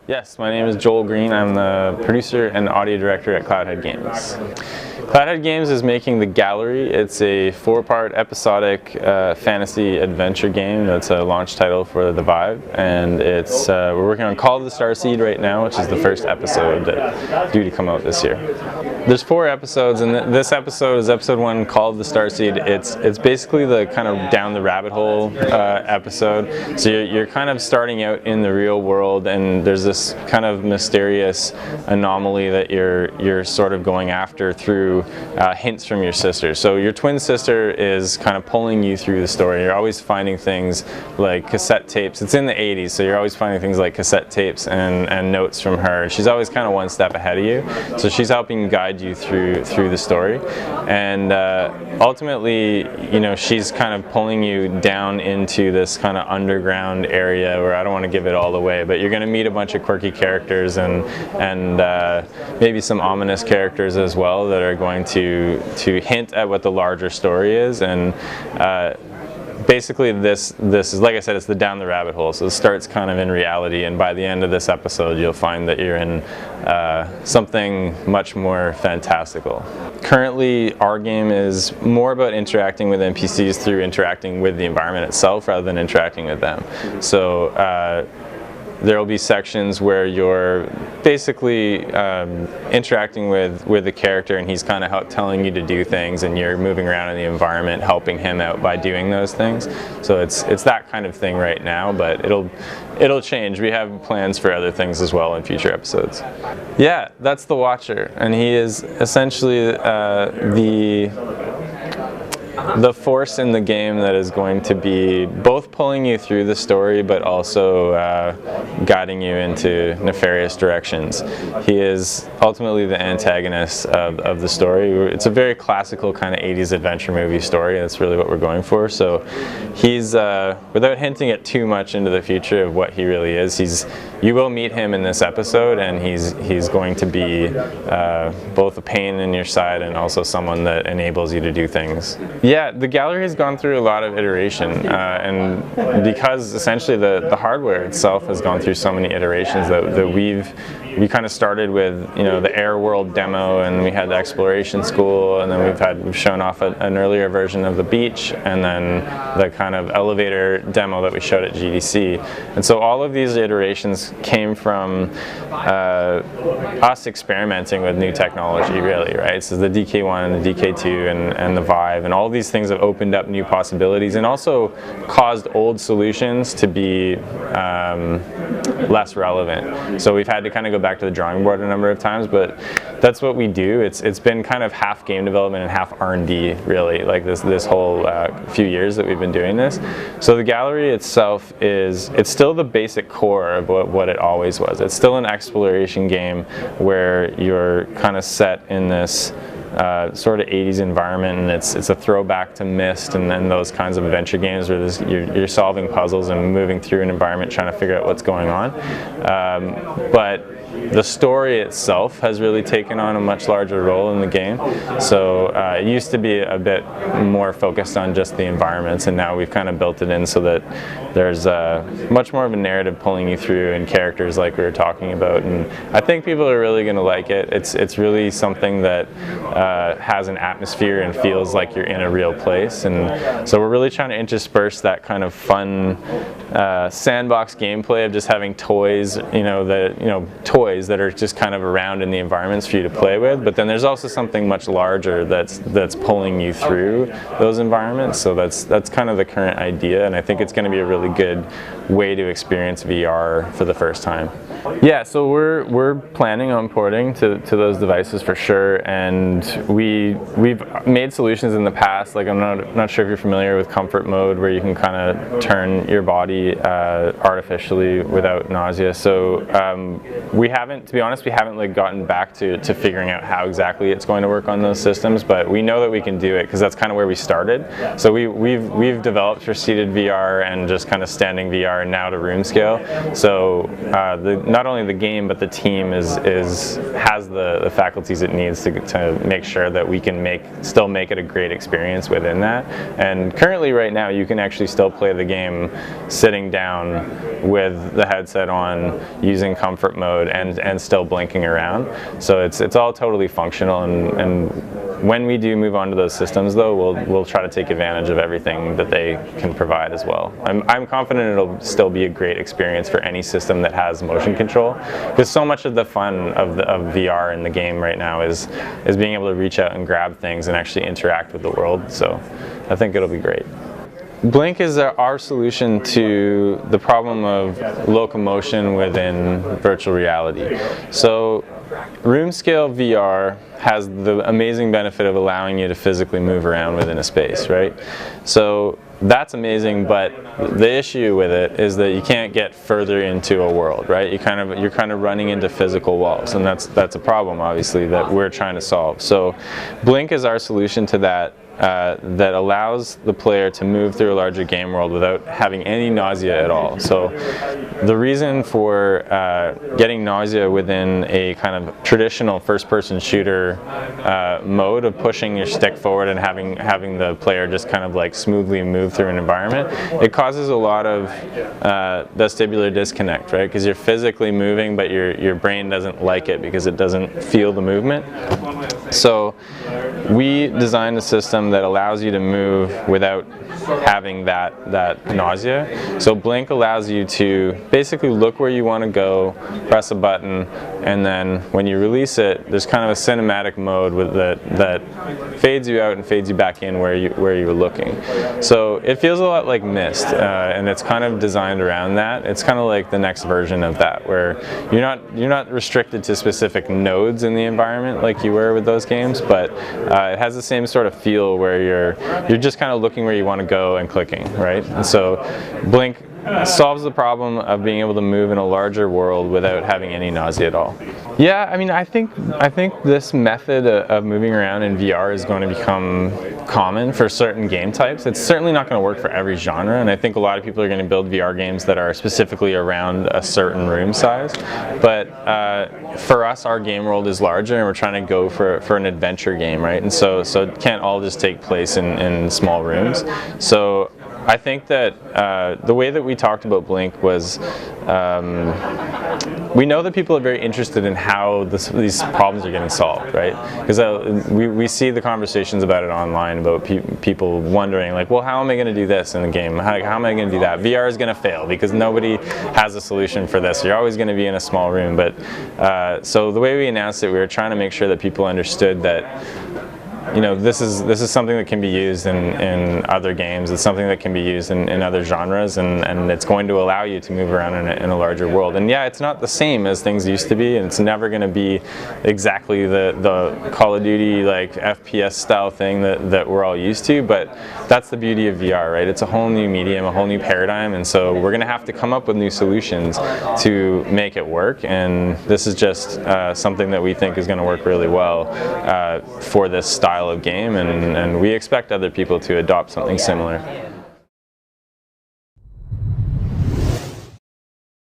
Yes, my name is Joel Green. I'm the producer and audio director at Cloudhead Games. Cloudhead Games is making The Gallery. It's a 4-part episodic fantasy adventure game that's a launch title for the Vive, and it's we're working on Call of the Starseed right now, which is the first episode that's due to come out this year. There's 4 episodes, and this episode is episode 1, Call of the Starseed. It's basically the kind of down the rabbit hole episode. So you're kind of starting out in the real world, and there's this kind of mysterious anomaly that you're sort of going after through hints from your sister. So your twin sister is kind of pulling you through the story. You're always finding things like cassette tapes. It's in the 80s, so you're always finding things like cassette tapes and notes from her. She's always kind of one step ahead of you. So she's helping guide you through the story. And ultimately, you know, she's kind of pulling you down into this kind of underground area where I don't want to give it all away, but you're going to meet a bunch of quirky characters and maybe some ominous characters as well that are going to hint at what the larger story is. And basically this is, like I said, it's the down the rabbit hole. So it starts kind of in reality, and by the end of this episode you'll find that you're in something much more fantastical. Currently our game is more about interacting with NPCs through interacting with the environment itself rather than interacting with them. So there will be sections where you're basically interacting with the character, and he's kind of telling you to do things, and you're moving around in the environment helping him out by doing those things. So it's that kind of thing right now, but it'll change. We have plans for other things as well in future episodes. Yeah, that's the Watcher, and he is essentially the force in the game that is going to be both pulling you through the story but also guiding you into nefarious directions. He is ultimately the antagonist of the story. It's a very classical kind of 80s adventure movie story. That's really what we're going for. So he's, without hinting at too much into the future of what he really is, you will meet him in this episode, and he's going to be both a pain in your side and also someone that enables you to do things. Yeah, the gallery has gone through a lot of iteration, and because essentially the hardware itself has gone through so many iterations that we kind of started with, you know, the Air World demo, and we had the Exploration School, and then we've shown off an earlier version of the beach, and then the kind of elevator demo that we showed at GDC. And so all of these iterations came from us experimenting with new technology, really, right? So the DK1 and the DK2 and the Vive, and all these things have opened up new possibilities and also caused old solutions to be less relevant. So we've had to kind of go back to the drawing board a number of times, but that's what we do. It's been kind of half game development and half R&D, really, like this whole few years that we've been doing this. So the gallery itself it's still the basic core of what it always was. It's still an exploration game where you're kind of set in this sort of 80s environment, and it's a throwback to Myst and then those kinds of adventure games where you're solving puzzles and moving through an environment trying to figure out what's going on. But the story itself has really taken on a much larger role in the game. So it used to be a bit more focused on just the environments, and now we've kind of built it in so that there's much more of a narrative pulling you through and characters like we were talking about. And I think people are really going to like it. It's really something that has an atmosphere and feels like you're in a real place. And so we're really trying to intersperse that kind of fun sandbox gameplay of just having toys, toys that are just kind of around in the environments for you to play with, but then there's also something much larger that's pulling you through those environments. So that's kind of the current idea, and I think it's going to be a really good way to experience VR for the first time. Yeah, so we're planning on porting to those devices for sure, and we've made solutions in the past. Like, I'm not sure if you're familiar with comfort mode, where you can kind of turn your body artificially without nausea. So we haven't, to be honest, we haven't like gotten back to figuring out how exactly it's going to work on those systems, but we know that we can do it because that's kind of where we started. So we've developed for seated VR and just kind of standing VR and now to room scale. So not only the game but the team has the faculties it needs to make sure that we can still make it a great experience within that. And currently right now you can actually still play the game sitting down with the headset on, using comfort mode and still blinking around. So it's all totally functional, and when we do move on to those systems though, we'll try to take advantage of everything that they can provide as well. I'm confident it'll still be a great experience for any system that has motion control, because so much of the fun of VR in the game right now is being able to reach out and grab things and actually interact with the world. So I think it'll be great. Blink is our solution to the problem of locomotion within virtual reality. So room scale VR has the amazing benefit of allowing you to physically move around within a space, right? So that's amazing, but the issue with it is that you can't get further into a world, right? You're kind of running into physical walls, and that's a problem obviously that we're trying to solve. So Blink is our solution to that. That allows the player to move through a larger game world without having any nausea at all. So the reason for getting nausea within a kind of traditional first-person shooter mode of pushing your stick forward and having the player just kind of like smoothly move through an environment, it causes a lot of vestibular disconnect, right? Because you're physically moving, but your brain doesn't like it because it doesn't feel the movement. So we designed a system that allows you to move without having that nausea. So Blink allows you to basically look where you want to go, press a button, and then when you release it, there's kind of a cinematic mode with that fades you out and fades you back in where you were looking. So it feels a lot like Myst, and it's kind of designed around that. It's kind of like the next version of that, where you're not restricted to specific nodes in the environment like you were with those games, but it has the same sort of feel where you're just kind of looking where you want to go and clicking, right? And so Blink solves the problem of being able to move in a larger world without having any nausea at all. Yeah, I mean, I think this method of moving around in VR is going to become common for certain game types. It's certainly not going to work for every genre, and I think a lot of people are going to build VR games that are specifically around a certain room size. But for us, our game world is larger, and we're trying to go for an adventure game, right? And so it can't all just take place in small rooms. So I think that the way that we talked about Blink was we know that people are very interested in how these problems are getting solved, right? Because we see the conversations about it online about people wondering, like, well, how am I going to do this in the game? How am I going to do that? VR is going to fail because nobody has a solution for this. You're always going to be in a small room. But so the way we announced it, we were trying to make sure that people understood that, you know, this is something that can be used in other games. It's something that can be used in other genres, and it's going to allow you to move around in a larger world. And yeah, it's not the same as things used to be, and it's never going to be exactly the Call of Duty like FPS style thing that we're all used to. But that's the beauty of VR, right? It's a whole new medium, a whole new paradigm, and so we're going to have to come up with new solutions to make it work. And this is just something that we think is going to work really well for this style of game, and we expect other people to adopt something similar.